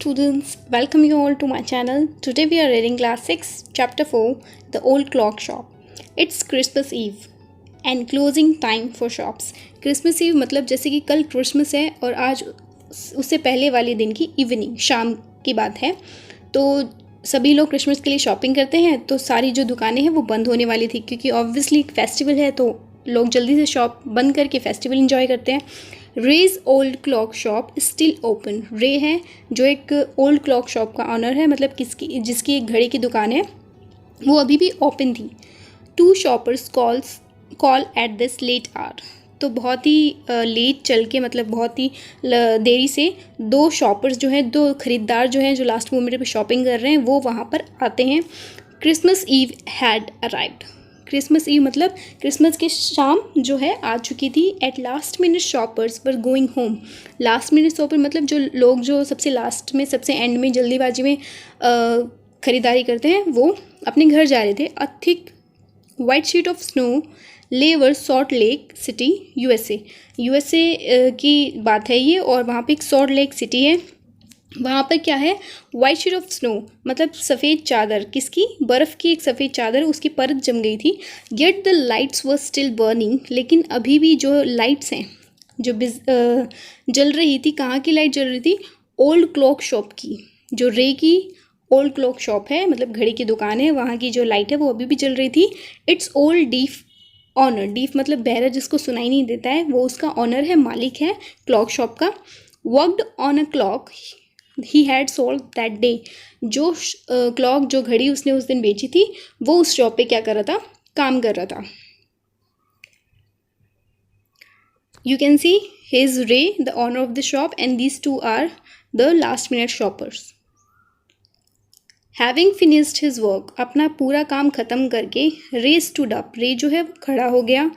students, welcome you all to my channel. Today we are reading class 6 chapter 4 The Old Clock Shop. It's Christmas Eve and closing time for shops. Christmas Eve मतलब जैसे कि कल Christmas है और आज उससे पहले वाले दिन की इवनिंग शाम की बात है। तो सभी लोग क्रिसमस के लिए शॉपिंग करते हैं, तो सारी जो दुकानें हैं वो बंद होने वाली थी क्योंकि ऑब्वियसली फेस्टिवल है, तो लोग जल्दी से शॉप बंद करके फेस्टिवल इंजॉय करते हैं। Ray's old clock shop still open. Ray है जो एक ओल्ड क्लॉक शॉप का ऑनर है, मतलब जिसकी एक घड़ी की दुकान है, वो अभी भी ओपन थी। Two shoppers call at this late hour. तो बहुत ही लेट चल के, मतलब बहुत ही देरी से दो शॉपर्स जो हैं, दो ख़रीदार जो हैं, जो लास्ट मोमेंट पे शॉपिंग कर रहे हैं, वो वहाँ पर आते हैं। Christmas eve had arrived. Christmas eve मतलब क्रिसमस की शाम जो है आ चुकी थी। At last minute shoppers were going home. Last minute shopper मतलब जो लोग जो सबसे लास्ट में, सबसे एंड में, जल्दीबाजी में ख़रीदारी करते हैं, वो अपने घर जा रहे थे। A thick white sheet of snow lay over Salt Lake City USA की बात है ये, और वहाँ पे एक सॉल्ट लेक सिटी है। वहाँ पर क्या है, वाइट शीट ऑफ स्नो मतलब सफ़ेद चादर, किसकी, बर्फ़ की एक सफ़ेद चादर, उसकी परत जम गई थी। Get the lights were still burning. लेकिन अभी भी जो लाइट्स हैं जो जल रही थी, कहाँ की लाइट जल रही थी, ओल्ड क्लॉक शॉप की, जो रे की ओल्ड क्लॉक शॉप है, मतलब घड़ी की दुकान है, वहाँ की जो लाइट है वो अभी भी जल रही थी। It's old deaf owner. Deaf मतलब बहरा, जिसको सुनाई नहीं देता है, वो उसका ऑनर है, मालिक है क्लॉक शॉप का। Worked on a clock he had sold that day. जो क्लॉक, जो घड़ी उसने उस दिन बेची थी, वो उस शॉप पे क्या कर रहा था, काम कर रहा था। You can see his Ray the owner of the shop and these two are the last minute shoppers. Having finished his work, अपना पूरा काम ख़त्म करके, रे स्टूड अप, रे जो है खड़ा हो गया,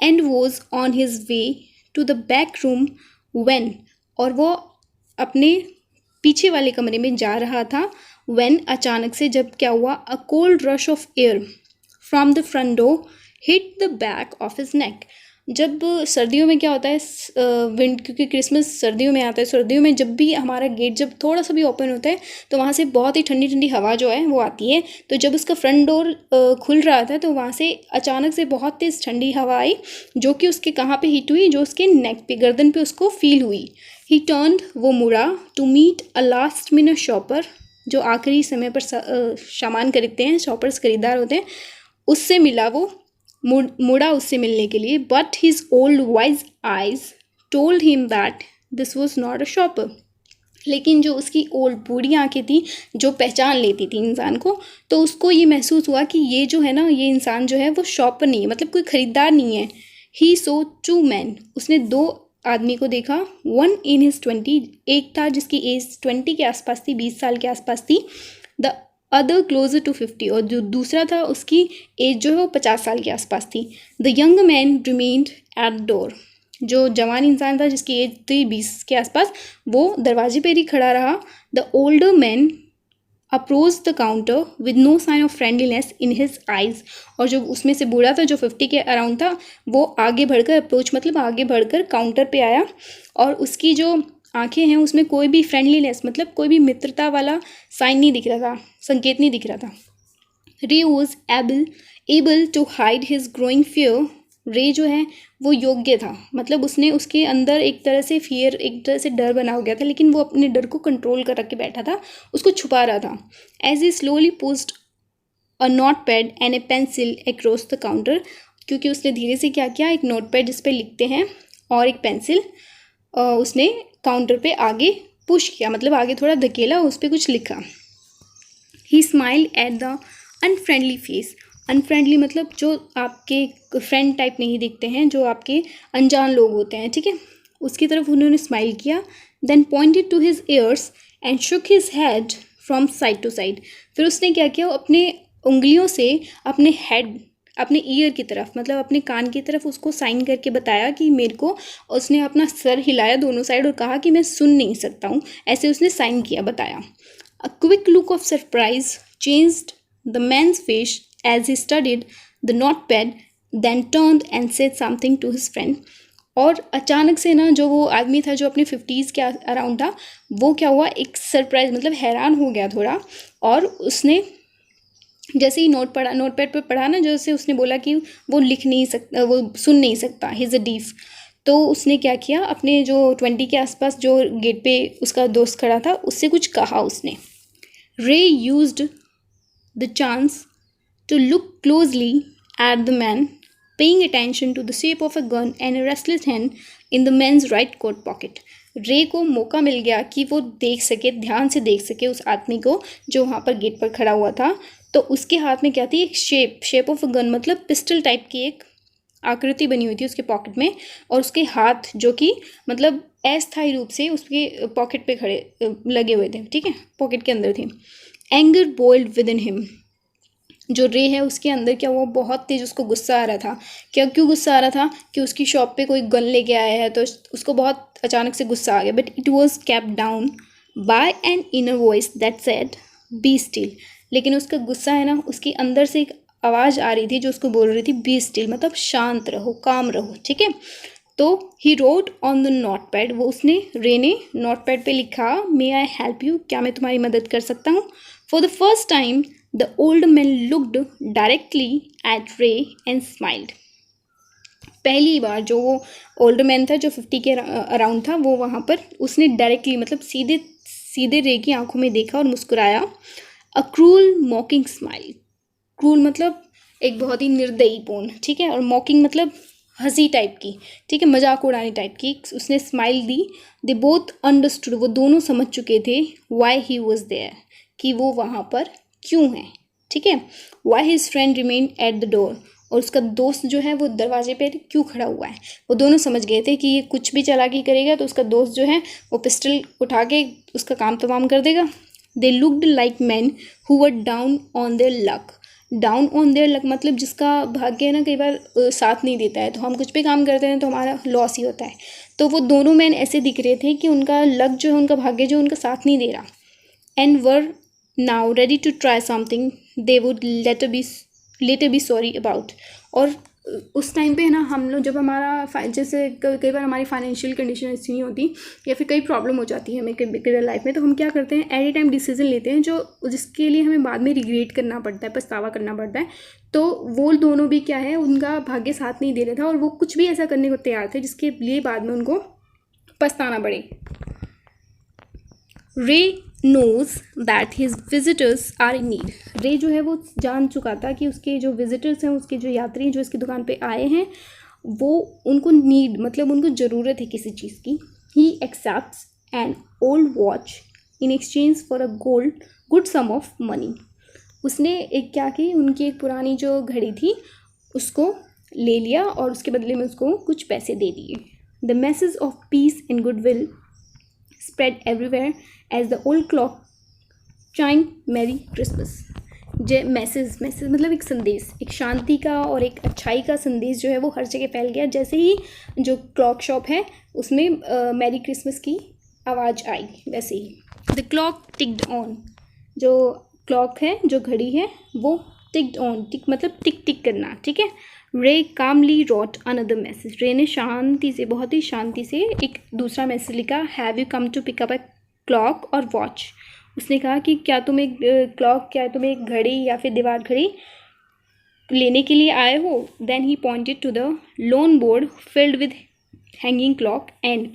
and was on his way to the back room when, और वो अपने पीछे वाले कमरे में जा रहा था। व्हेन अचानक से, जब क्या हुआ, a cold rush of air from the front door hit the back of his neck. जब सर्दियों में क्या होता है, विंड, क्योंकि क्रिसमस सर्दियों में आता है, सर्दियों में जब भी हमारा गेट जब थोड़ा सा भी ओपन होता है तो वहाँ से बहुत ही ठंडी ठंडी हवा जो है वो आती है। तो जब उसका फ्रंट डोर खुल रहा था तो वहाँ से अचानक से बहुत तेज़ ठंडी हवा आई, जो कि उसके कहाँ पे हिट हुई, जो उसके नेक पे, गर्दन पे उसको फील हुई। ही टर्न्ड, वो मुड़ा, to meet a last minute shopper, जो आखिरी समय पर सामान खरीदते हैं, शॉपर्स खरीदार होते हैं, उससे मिला वो, मुड़ा उससे मिलने के लिए। But his old wise eyes told him that this was not a shopper. लेकिन जो उसकी ओल्ड बूढ़ी आंखें थी, जो पहचान लेती थी इंसान को, तो उसको ये महसूस हुआ कि ये जो है ना, ये इंसान जो है वो शॉपर नहीं है, मतलब कोई ख़रीदार नहीं है। ही सो टू मैन, उसने दो आदमी को देखा। वन इन हिज 20, एक था जिसकी एज 20 के आसपास थी, 20 साल के आसपास थी। द अदर क्लोजर टू 50, और जो दूसरा था उसकी एज जो है वो 50 साल के आसपास थी। The young man remained at door, जो जवान इंसान था जिसकी एज थी 20 के आसपास, वो दरवाजे पर ही खड़ा रहा। The older man approach the counter with no sign of friendliness in his eyes, और जो उसमें से बूढ़ा था, जो 50 के अराउंड था, वो आगे बढ़कर, अप्रोच मतलब आगे बढ़कर काउंटर पे आया, और उसकी जो आंखें हैं उसमें कोई भी फ्रेंडलीनेस मतलब कोई भी मित्रता वाला साइन नहीं दिख रहा था, संकेत नहीं दिख रहा था। Ray was able to hide his growing fear. Ray जो है वो योग्य था, मतलब उसने, उसके अंदर एक तरह से फियर, एक तरह से डर बना हो गया था, लेकिन वो अपने डर को कंट्रोल कर रख के बैठा था, उसको छुपा रहा था। As he slowly pushed a note pad and a pencil across the counter, क्योंकि उसने धीरे से क्या किया, एक नोट पैड जिस पे लिखते हैं और एक पेंसिल उसने काउंटर पे आगे पुश किया, मतलब आगे थोड़ा धकेला, उस पर कुछ लिखा। ही smiled at the unfriendly face. Unfriendly मतलब जो आपके फ्रेंड टाइप नहीं दिखते हैं, जो आपके अनजान लोग होते हैं, ठीक है, उसकी तरफ उन्होंने स्माइल किया। Then pointed to his ears and shook his head from side to side. फिर उसने क्या किया, अपने उंगलियों से अपने हेड, अपने ईयर की तरफ, मतलब अपने कान की तरफ उसको साइन करके बताया कि मेरे को, उसने अपना सर हिलाया दोनों साइड और कहा कि मैं सुन नहीं सकता हूँ, ऐसे उसने साइन किया, बताया। A quick look of surprise changed the man's face as he studied the notepad, then turned and said something to his friend. और अचानक से ना जो वो आदमी था जो अपने 50s के अराउंड था, वो क्या हुआ, एक सरप्राइज मतलब हैरान हो गया थोड़ा। और उसने जैसे ही नोटपैड पे पढ़ा ना, जैसे उसने बोला कि वो लिख नहीं सकता, वो सुन नहीं सकता, ही इज़ अ डीफ। तो उसने क्या किया, अपने जो 20 के आसपास जो गेट पे उसका दोस्त खड़ा था उससे कुछ कहा उसने। रे used the chance to look closely at the man, paying attention to the shape of a gun and a restless hand in the man's right coat pocket. रे को मौका मिल गया कि वो देख सके, ध्यान से देख सके उस आदमी को जो वहाँ पर गेट पर खड़ा हुआ था। तो उसके हाथ में क्या थी, एक शेप ऑफ अ गन, मतलब पिस्टल टाइप की एक आकृति बनी हुई थी उसके पॉकेट में। और उसके हाथ जो कि मतलब अस्थायी रूप से उसके पॉकेट पे खड़े लगे हुए थे, ठीक है, पॉकेट के अंदर थे। Anger boiled within him, जो रे है उसके अंदर क्या हुआ, बहुत तेज उसको गुस्सा आ रहा था। क्यों गुस्सा आ रहा था, कि उसकी शॉप पे कोई गन लेके आया है, तो उसको बहुत अचानक से गुस्सा आ गया। But it was kept down by an inner voice that said be still. लेकिन उसका गुस्सा है ना, उसके अंदर से एक आवाज़ आ रही थी जो उसको बोल रही थी बी स्टिल, मतलब शांत रहो, काम रहो, ठीक है। तो he wrote on the note pad, वो रे ने नोट पैड पर लिखा, मे आई हेल्प यू, क्या मैं तुम्हारी मदद कर सकता हूँ। For the first time The old man looked directly at Ray and smiled. पहली बार जो वो ओल्ड मैन था जो 50 के अराउंड था, वो वहाँ पर उसने डायरेक्टली मतलब सीधे सीधे रे की आंखों में देखा और मुस्कुराया। अ क्रूल मॉकिंग स्माइल, क्रूल मतलब एक बहुत ही निर्दयीपूर्ण, ठीक है, और मॉकिंग मतलब हंसी टाइप की, ठीक है, मजाक उड़ाने टाइप की उसने smile the. They both understood, वो दोनों समझ चुके थे वाई ही वॉज देयर, कि वो वहाँ पर क्यों है, ठीक है। Why his friend remain at the door, और उसका दोस्त जो है वो दरवाजे पे क्यों खड़ा हुआ है। वो दोनों समझ गए थे कि ये कुछ भी चालाकी करेगा तो उसका दोस्त जो है वो पिस्टल उठा के उसका काम तमाम कर देगा। They looked like man who were down on their luck. Down on their luck मतलब जिसका भाग्य है ना कई बार साथ नहीं देता है, तो हम कुछ भी काम करते हैं तो हमारा लॉस ही होता है। तो वो दोनों मैन ऐसे दिख रहे थे कि उनका लक जो है, उनका भाग्य जो उनका साथ नहीं दे रहा। And were now ready to try something they would later be sorry about। और उस टाइम पे है ना, हम लोग जब हमारा जैसे कई बार हमारी फाइनेंशियल कंडीशन ऐसी नहीं होती या फिर कई प्रॉब्लम हो जाती है हमें कई लाइफ में, तो हम क्या करते हैं, एनी टाइम डिसीजन लेते हैं जो जिसके लिए हमें बाद में रिग्रेट करना पड़ता है, पछतावा करना पड़ता है। तो वो दोनों भी क्या है, उनका भाग्य साथ नहीं दे रहा था और वो कुछ भी ऐसा करने को तैयार थे जिसके लिए बाद में उनको पछताना पड़े। रे knows that his visitors are in need। रे जो है वो जान चुका था कि उसके जो विजिटर्स हैं, उसके जो यात्री हैं जो इसकी दुकान पे आए हैं, वो उनको नीड मतलब उनको ज़रूरत है किसी चीज़ की। He accepts an old watch in exchange for a good sum of money. उसने एक क्या की, उनकी एक पुरानी जो घड़ी थी उसको ले लिया और उसके बदले में उसको कुछ पैसे दे दिए। The message of peace and goodwill spread everywhere as the old clock chimed merry Christmas। Message मतलब एक संदेश, एक शांति का और एक अच्छाई का संदेश जो है वो हर जगह फैल गया। जैसे ही जो क्लॉक शॉप है उसमें मैरी क्रिसमस की आवाज़ आई, वैसे ही द क्लॉक टिक्ड ऑन, जो क्लॉक है जो घड़ी है वो टिक्ड ऑन, टिक मतलब टिक टिक करना, ठीक है। रे कामली रॉट अनदर मैसेज, रे ने शांति से, बहुत ही शांति से एक दूसरा मैसेज लिखा। Have you come to pick up a clock or watch. उसने कहा कि क्या तुम एक क्लॉक, क्या तुम एक घड़ी या फिर दीवार घड़ी लेने के लिए आए हो। Then he pointed to the long board filled with hanging clock and,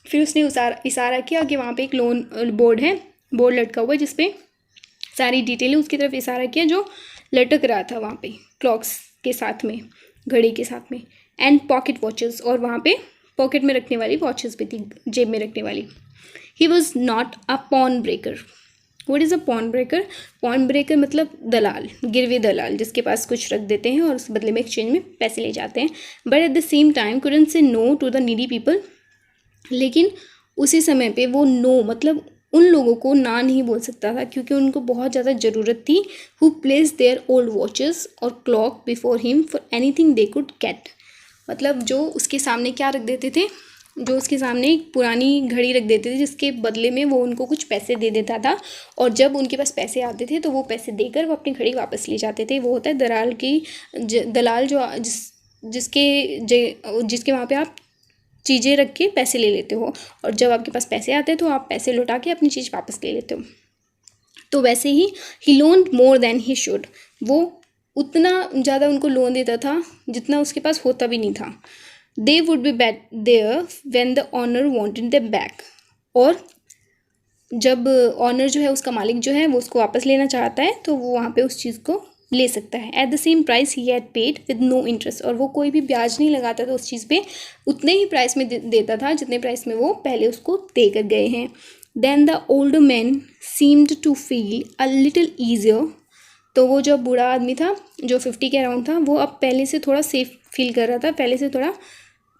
फिर उसने इशारा किया कि वहाँ पे एक लोन बोर्ड है, बोर्ड लटका हुआ है जिसपे सारी डिटेल है, उसकी तरफ इशारा किया जो लटक रहा था वहाँ पे क्लॉक्स के साथ में, घड़ी के साथ में। एंड पॉकेट वॉचेस, और वहाँ पे पॉकेट में रखने वाली वॉचेस भी थी, जेब में रखने वाली। He was not a pawn breaker. What is a pawn breaker? Pawn breaker मतलब दलाल, गिरवी दलाल, जिसके पास कुछ रख देते हैं और उस बदले में एक्सचेंज में पैसे ले जाते हैं। But at the same time couldn't say no to the needy people. लेकिन उसी समय पे वो नो मतलब उन लोगों को ना नहीं बोल सकता था क्योंकि उनको बहुत ज़्यादा ज़रूरत थी। Who place their old watches और clock before him for anything they could get. मतलब जो उसके सामने क्या रख देते थे, जो उसके सामने एक पुरानी घड़ी रख देते थे जिसके बदले में वो उनको कुछ पैसे दे देता था, और जब उनके पास पैसे आते थे तो वो पैसे देकर वो अपनी घड़ी वापस ले जाते थे। वो होता है दलाल जो जिसके वहाँ पे आप चीज़ें रख के पैसे ले लेते हो, और जब आपके पास पैसे आते हैं तो आप पैसे लौटा के अपनी चीज़ वापस ले लेते हो। तो वैसे ही लोन्ड मोर देन ही शुड, वो उतना ज़्यादा उनको लोन देता था जितना उसके पास होता भी नहीं था। They would be bat there when the owner wanted them back, और जब ऑनर जो है, उसका मालिक जो है, वो उसको वापस लेना चाहता है तो वो वहाँ पे उस चीज़ को ले सकता है। At the same price he had paid with no interest, और वो कोई भी ब्याज नहीं लगाता था उस चीज़ पे, उतने ही प्राइस में देता था जितने प्राइस में वो पहले उसको दे कर गए हैं। Then the older man seemed to feel a little easier, तो वो जो बूढ़ा आदमी था जो 50 के अराउंड था, वो अब पहले से थोड़ा सेफ फील कर रहा था, पहले से थोड़ा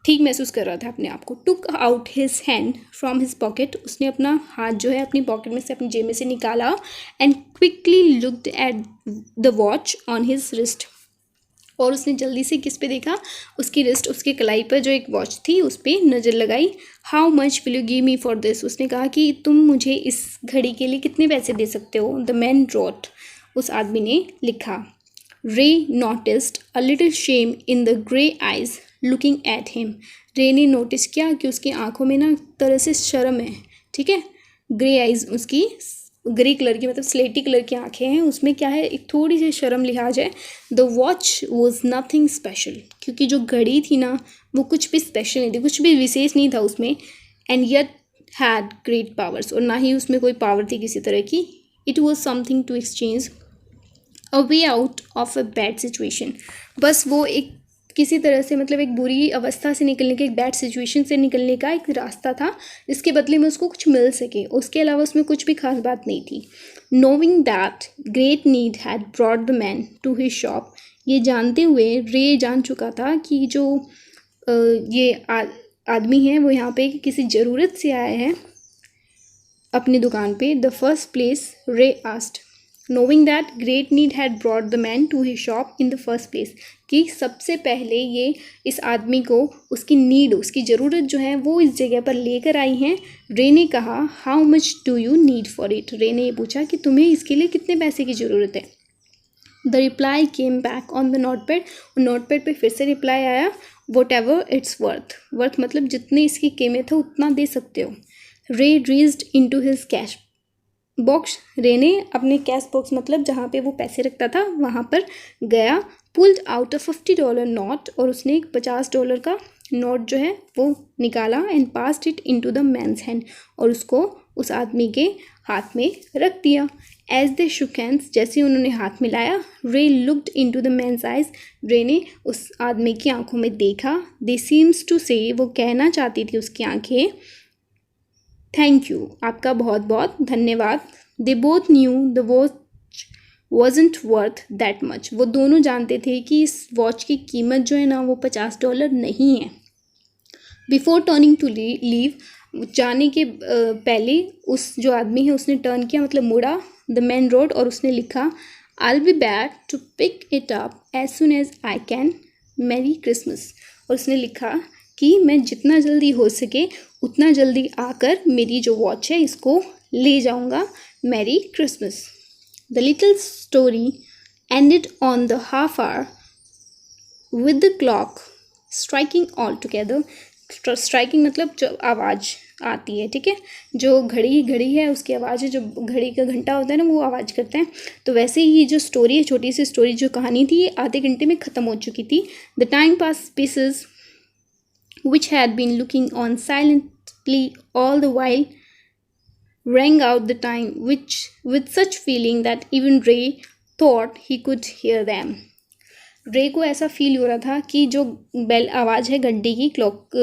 ठीक महसूस कर रहा था अपने आप को। Took out his hand from his pocket, उसने अपना हाथ जो है अपनी पॉकेट में से, अपनी जेब में से निकाला, and quickly looked at the watch on his wrist, और उसने जल्दी से किस पे देखा, उसकी रिस्ट, उसकी कलाई पर जो एक वॉच थी उस पर नज़र लगाई। How much will you give me for this, उसने कहा कि तुम मुझे इस घड़ी के लिए कितने पैसे दे सकते हो। द मैन रोट, उस आदमी ने लिखा। रे noticed a little shame in the grey eyes looking at him, रे ने नोटिस किया कि उसकी आंखों में ना तरह से शर्म है, ठीक है। ग्रे आइज, उसकी ग्रे कलर की, मतलब स्लेटी कलर की आंखें हैं, उसमें क्या है, एक थोड़ी सी शर्म लिहाज है। The watch was nothing special, क्योंकि जो घड़ी थी ना वो कुछ भी स्पेशल नहीं थी, कुछ भी विशेष नहीं था उसमें। And yet had great powers, और ना ही उसमें कोई पावर थी किसी तरह की। It was something to exchange a way out of a bad situation, बस वो एक किसी तरह से, मतलब एक बुरी अवस्था से निकलने के, एक बैड सिचुएशन से निकलने का एक रास्ता था, जिसके बदले में उसको कुछ मिल सके, उसके अलावा उसमें कुछ भी खास बात नहीं थी। Knowing that great need had brought the man to his shop, ये जानते हुए रे जान चुका था कि जो ये आदमी है वो यहाँ पे किसी ज़रूरत से आया है अपनी दुकान पे। The first place Ray asked, knowing that great need had brought the man to his shop in the first place, कि सबसे पहले ये इस आदमी को उसकी नीड, उसकी ज़रूरत जो है वो इस जगह पर लेकर आई हैं। रे ने कहा, how much do you need for it, रे ने ये पूछा कि तुम्हें इसके लिए कितने पैसे की ज़रूरत है। The reply came back on the notepad, notepad पे फिर से रिप्लाई आया, what ever its worth, worth मतलब जितनी इसकी कीमत है उतना दे सकते हो। रे reached into his cash box, रे ने अपने कैश बॉक्स, मतलब जहाँ पे वो पैसे रखता था वहाँ पर गया। पुल्ड आउट अ $50 नोट, और उसने एक $50 का नोट जो है वो निकाला। And passed it into the man's hand, और उसको उस आदमी के हाथ में रख दिया। एज दे शुक हैंड्स, जैसे उन्होंने हाथ मिलाया, Ray looked into the man's eyes, Ray ने उस आदमी की आंखों में देखा। दे सीम्स टू से, वो कहना चाहती थी उसकी आंखें, थैंक यू, आपका बहुत बहुत धन्यवाद। They both new the watch wasn't worth that much, वो दोनों जानते थे कि इस वॉच की कीमत जो है ना वो $50 नहीं है। बिफोर टर्निंग टू लीव, जाने के पहले उस जो आदमी है उसने टर्न किया, मतलब मुड़ा। द मैन रोड, और उसने लिखा, I will be back to pick it up as soon as I can, merry Christmas, और उसने लिखा कि मैं जितना जल्दी हो सके उतना जल्दी आकर मेरी जो वॉच है इसको ले जाऊंगा, merry Christmas. The little story ended on the half hour with the clock striking all together, striking मतलब जो आवाज़ आती है, ठीक है, जो घड़ी है उसकी आवाज़ है, जो घड़ी का घंटा होता है ना वो आवाज़ करते हैं। तो वैसे ही ये जो स्टोरी है, छोटी सी स्टोरी जो कहानी थी, ये आधे घंटे में ख़त्म हो चुकी थी। The time pass pieces which had been looking on silently all the while rang out the time which with such feeling that even Ray thought he could hear them. रे को ऐसा फील हो रहा था कि जो बेल आवाज़ है घंटी की, क्लॉक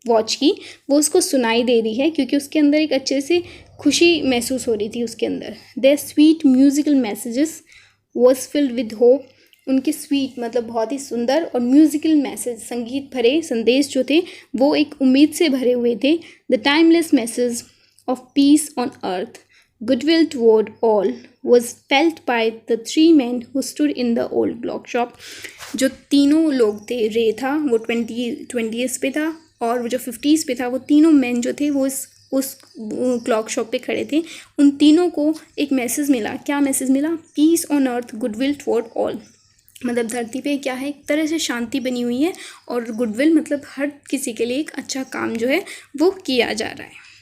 वॉच की, वो उसको सुनाई दे रही है, क्योंकि उसके अंदर एक अच्छे से खुशी महसूस हो रही थी उसके अंदर। Their sweet musical messages was filled with hope, उनके स्वीट मतलब बहुत ही सुंदर और म्यूजिकल मैसेज, संगीत भरे संदेश जो थे वो एक उम्मीद से भरे हुए थे। The timeless message of peace on earth, goodwill toward all was felt by the 3 men who stood in the old clock shop. जो तीनों लोग थे, रे था वो 20s पे था, और वो जो 50s पे था, वो तीनों मैन जो थे वो उस क्लॉक शॉप पे खड़े थे। उन तीनों को एक मैसेज मिला। क्या मैसेज मिला? Peace on earth, goodwill toward all. मतलब धरती पे क्या है, एक तरह से शांति बनी हुई है, और गुडविल मतलब हर किसी के लिए एक अच्छा काम जो है वो किया जा रहा है।